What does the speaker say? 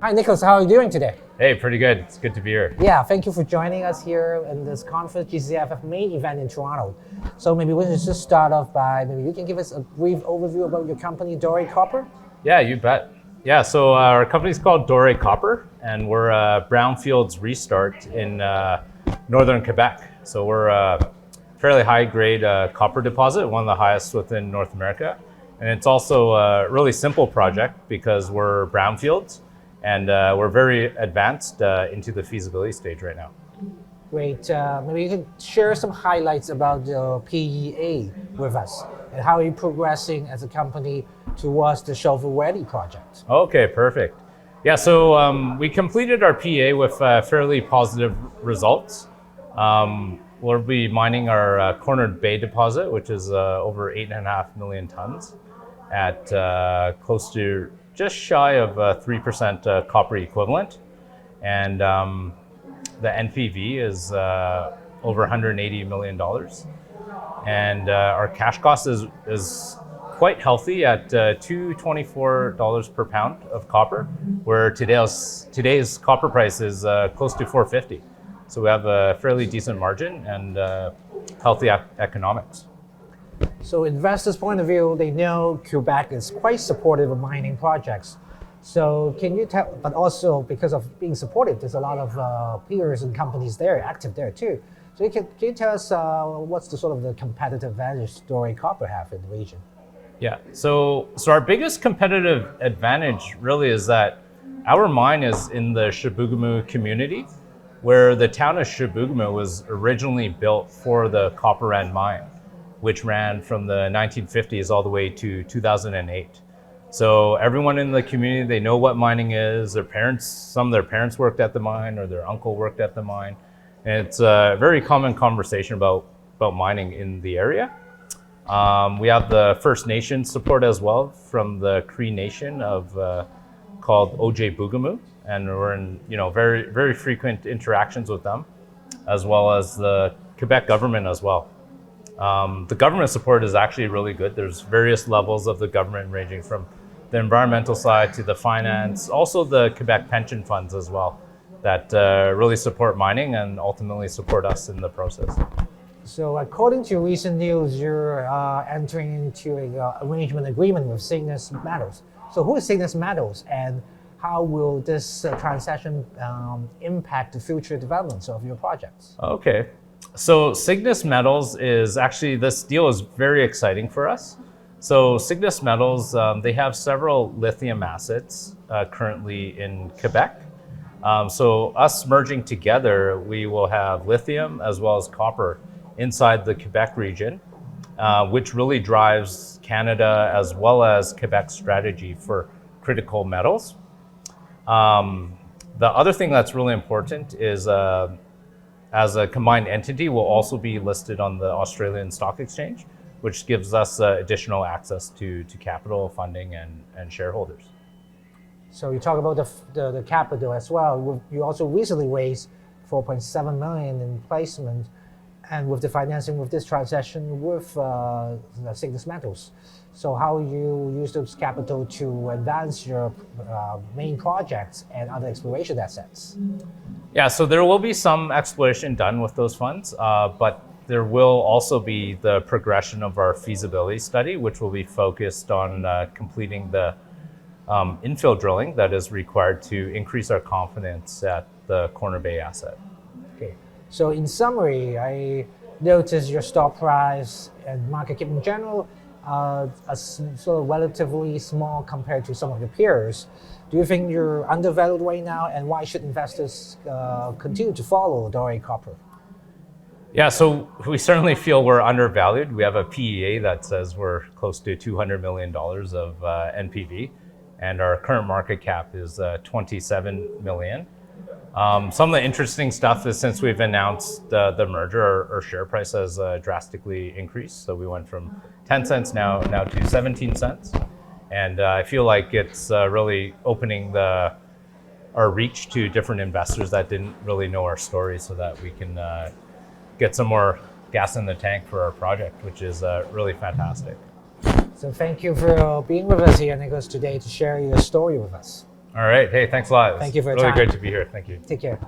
Hi, Nicholas. How are you doing today? Hey, pretty good. It's good to be here. Yeah, thank you for joining us here in this conference, GCFF main event in Toronto. So maybe we should just start off by, maybe you can give us a brief overview about your company, Doré Copper? Yeah, you bet. Yeah, so our company's called Doré Copper, and we're a brownfields restart in northern Quebec. So we're a fairly high-grade copper deposit, one of the highest within North America. And it's also a really simple project because we're brownfields, and we're very advanced into the feasibility stage right now. Great. Maybe you can share some highlights about the PEA with us, and how are you progressing as a company towards the shovel-ready project? Okay, perfect. Yeah, so we completed our PEA with fairly positive results. We'll be mining our Cornered Bay deposit, which is over 8.5 million tons at close to just shy of 3% copper equivalent. And the NPV is over $180 million. And our cash cost is quite healthy at $224 per pound of copper, where today's copper price is close to $450. So we have a fairly decent margin and healthy economics. So investors' point of view, they know Quebec is quite supportive of mining projects. So can you tell, but also because of being supportive, there's a lot of peers and companies there, active there too. So can you tell us what's the sort of the competitive advantage Doré Copper have in the region? Yeah, so our biggest competitive advantage really is that our mine is in the Chibougamau community, where the town of Chibougamau was originally built for the copper rand mine, which ran from the 1950s all the way to 2008. So everyone in the community, they know what mining is. Some of their parents worked at the mine, or their uncle worked at the mine. And it's a very common conversation about mining in the area. We have the First Nation support as well from the Cree Nation called Chibougamau, and we're in very, very frequent interactions with them, as well as the Quebec government as well. The government support is actually really good. There's various levels of the government, ranging from the environmental side to the finance, also the Quebec pension funds as well, that really support mining and ultimately support us in the process. So according to recent news, you're entering into an arrangement agreement with Sness Metals. So who is Sness Metals, and how will this transaction impact the future developments of your projects? Okay. So Sness Metals this deal is very exciting for us. So Sness Metals, they have several lithium assets currently in Quebec. So us merging together, we will have lithium as well as copper inside the Quebec region, which really drives Canada as well as Quebec's strategy for critical metals. The other thing that's really important is as a combined entity, we'll also be listed on the Australian Stock Exchange, which gives us additional access to capital funding and shareholders. So you talk about the capital as well. You also recently raised $4.7 million in placement, and with the financing with this transaction with Sness Metals. So how you use those capital to advance your main projects and other exploration assets? Yeah, so there will be some exploration done with those funds, but there will also be the progression of our feasibility study, which will be focused on completing the infill drilling that is required to increase our confidence at the Cornered Bay asset. Okay, so in summary, I noticed your stock price and market cap in general are sort of relatively small compared to some of your peers. Do you think you're undervalued right now, and why should investors continue to follow Doré Copper? Yeah, so we certainly feel we're undervalued. We have a PEA that says we're close to $200 million of NPV, and our current market cap is $27 million. Some of the interesting stuff is since we've announced the merger, our share price has drastically increased. So we went from 10 cents now to 17 cents. And I feel like it's really opening our reach to different investors that didn't really know our story, so that we can get some more gas in the tank for our project, which is really fantastic. So thank you for being with us here, Nicholas, today to share your story with us. All right. Hey, thanks a lot. Thank you for your really time. great to be here. Thank you. Take care.